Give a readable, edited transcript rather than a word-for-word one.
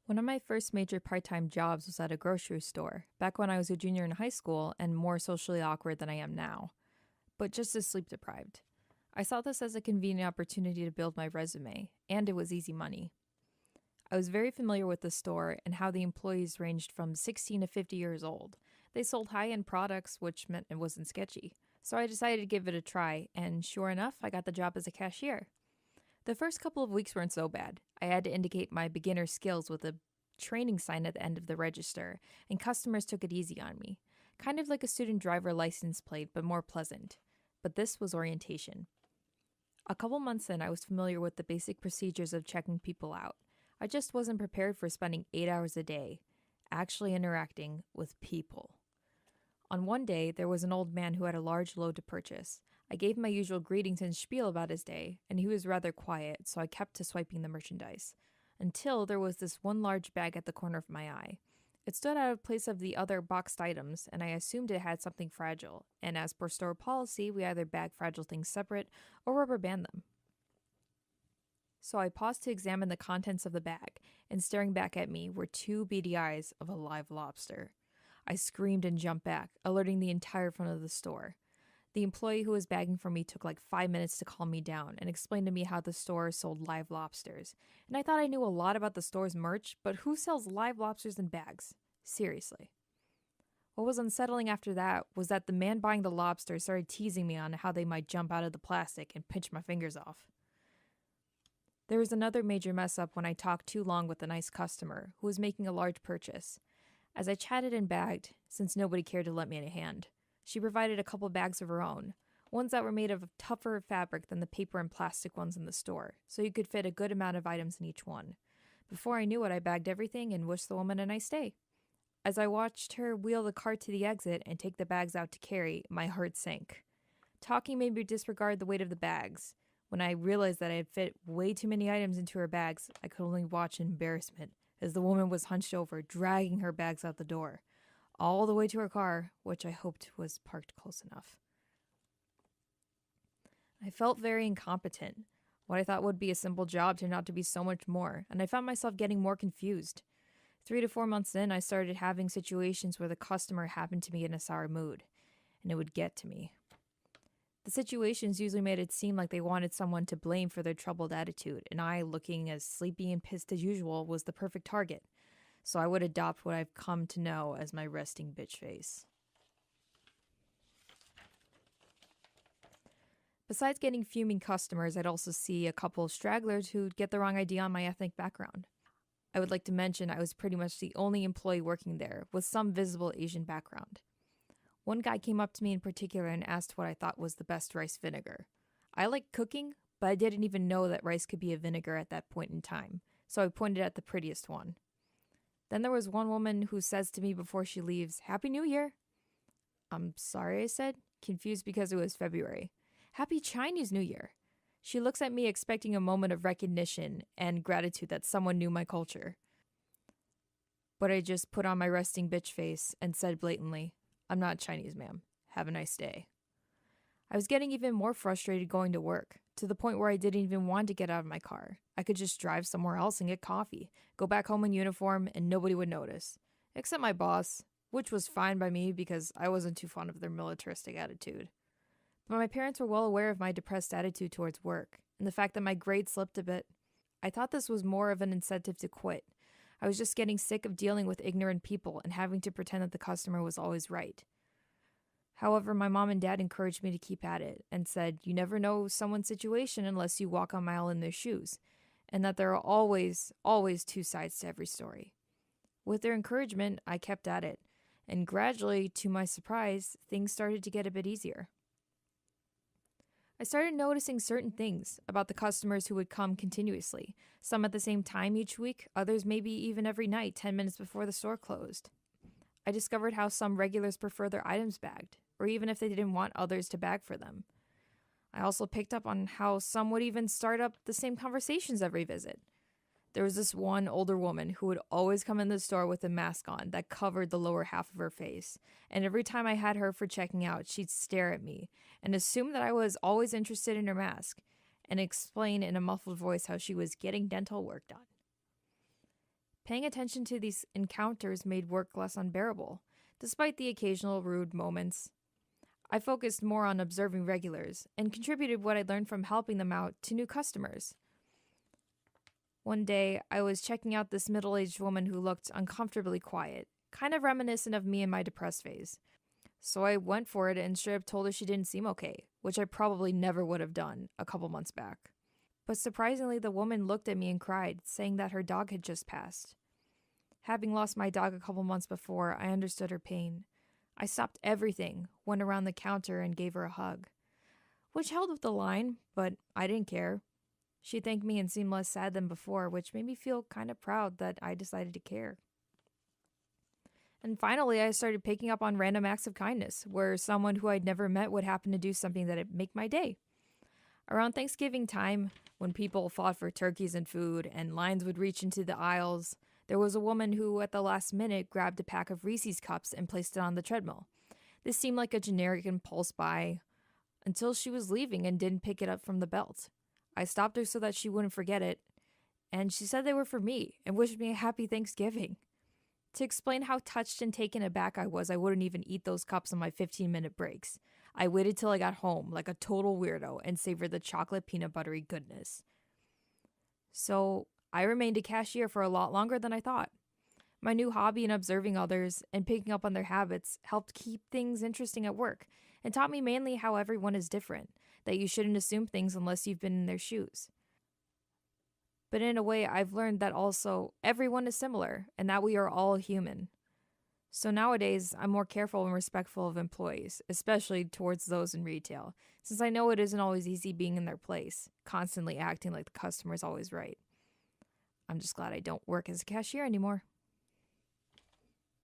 One of my first major part time jobs was at a grocery store, back when I was a junior in high school and more socially awkward than I am now, but just as sleep deprived. I saw this as a convenient opportunity to build my resume, and it was easy money. I was very familiar with the store and how the employees ranged from 16 to 50 years old. They sold high end products, which meant it wasn't sketchy. So I decided to give it a try, and sure enough, I got the job as a cashier. The first couple of weeks weren't so bad. I had to indicate my beginner skills with a training sign at the end of the register, and customers took it easy on me. Kind of like a student driver license plate, but more pleasant. But this was orientation. A couple months in, I was familiar with the basic procedures of checking people out. I just wasn't prepared for spending 8 hours a day actually interacting with people. On one day, there was an old man who had a large load to purchase. I gave my usual greetings and spiel about his day, and he was rather quiet, so I kept to swiping the merchandise. Until there was this one large bag at the corner of my eye. It stood out of place of the other boxed items, and I assumed it had something fragile, and as per store policy, we either bag fragile things separate or rubber band them. So I paused to examine the contents of the bag, and staring back at me were two beady eyes of a live lobster. I screamed and jumped back, alerting the entire front of the store. The employee who was bagging for me took like 5 minutes to calm me down and explain to me how the store sold live lobsters. And I thought I knew a lot about the store's merch, but who sells live lobsters in bags? Seriously. What was unsettling after that was that the man buying the lobsters started teasing me on how they might jump out of the plastic and pinch my fingers off. There was another major mess up when I talked too long with a nice customer who was making a large purchase. As I chatted and bagged, since nobody cared to let me a hand, she provided a couple bags of her own, ones that were made of tougher fabric than the paper and plastic ones in the store, so you could fit a good amount of items in each one. Before I knew it, I bagged everything and wished the woman a nice day. As I watched her wheel the cart to the exit and take the bags out to carry, my heart sank. Talking made me disregard the weight of the bags. When I realized that I had fit way too many items into her bags, I could only watch in embarrassment as the woman was hunched over, dragging her bags out the door, all the way to her car, which I hoped was parked close enough. I felt very incompetent. What I thought would be a simple job turned out to be so much more, and I found myself getting more confused. 3 to 4 months in, I started having situations where the customer happened to be in a sour mood, and it would get to me. The situations usually made it seem like they wanted someone to blame for their troubled attitude, and I, looking as sleepy and pissed as usual, was the perfect target. So I would adopt what I've come to know as my resting bitch face. Besides getting fuming customers, I'd also see a couple of stragglers who'd get the wrong idea on my ethnic background. I would like to mention I was pretty much the only employee working there with some visible Asian background. One guy came up to me in particular and asked what I thought was the best rice vinegar. I like cooking, but I didn't even know that rice could be a vinegar at that point in time, so I pointed at the prettiest one. Then there was one woman who says to me before she leaves, "Happy New Year." "I'm sorry," I said, confused because it was February. "Happy Chinese New Year." She looks at me expecting a moment of recognition and gratitude that someone knew my culture. But I just put on my resting bitch face and said blatantly, "I'm not Chinese, ma'am. Have a nice day." I was getting even more frustrated going to work, to the point where I didn't even want to get out of my car. I could just drive somewhere else and get coffee, go back home in uniform, and nobody would notice. Except my boss, which was fine by me because I wasn't too fond of their militaristic attitude. But my parents were well aware of my depressed attitude towards work, and the fact that my grades slipped a bit. I thought this was more of an incentive to quit. I was just getting sick of dealing with ignorant people and having to pretend that the customer was always right. However, my mom and dad encouraged me to keep at it and said, "You never know someone's situation unless you walk a mile in their shoes," and that there are always two sides to every story. With their encouragement, I kept at it, and gradually, to my surprise, things started to get a bit easier. I started noticing certain things about the customers who would come continuously, some at the same time each week, others maybe even every night 10 minutes before the store closed. I discovered how some regulars prefer their items bagged, or even if they didn't want others to bag for them. I also picked up on how some would even start up the same conversations every visit. There was this one older woman who would always come in the store with a mask on that covered the lower half of her face, and every time I had her for checking out, she'd stare at me and assume that I was always interested in her mask, and explain in a muffled voice how she was getting dental work done. Paying attention to these encounters made work less unbearable, despite the occasional rude moments. I focused more on observing regulars and contributed what I learned from helping them out to new customers. One day, I was checking out this middle aged woman who looked uncomfortably quiet, kind of reminiscent of me in my depressed phase. So I went for it and straight up told her she didn't seem okay, which I probably never would have done a couple months back. But surprisingly, the woman looked at me and cried, saying that her dog had just passed. Having lost my dog a couple months before, I understood her pain. I stopped everything, went around the counter, and gave her a hug, which held with the line, but I didn't care. She thanked me and seemed less sad than before, which made me feel kind of proud that I decided to care. And finally, I started picking up on random acts of kindness, where someone who I'd never met would happen to do something that'd make my day. Around Thanksgiving time, when people fought for turkeys and food, and lines would reach into the aisles, there was a woman who, at the last minute, grabbed a pack of Reese's cups and placed it on the treadmill. This seemed like a generic impulse buy until she was leaving and didn't pick it up from the belt. I stopped her so that she wouldn't forget it, and she said they were for me and wished me a happy Thanksgiving. To explain how touched and taken aback I was, I wouldn't even eat those cups on my 15-minute breaks. I waited till I got home like a total weirdo and savored the chocolate peanut buttery goodness. So I remained a cashier for a lot longer than I thought. My new hobby in observing others and picking up on their habits helped keep things interesting at work and taught me mainly how everyone is different, that you shouldn't assume things unless you've been in their shoes. But in a way, I've learned that also everyone is similar and that we are all human. So nowadays, I'm more careful and respectful of employees, especially towards those in retail, since I know it isn't always easy being in their place, constantly acting like the customer is always right. I'm just glad I don't work as a cashier anymore.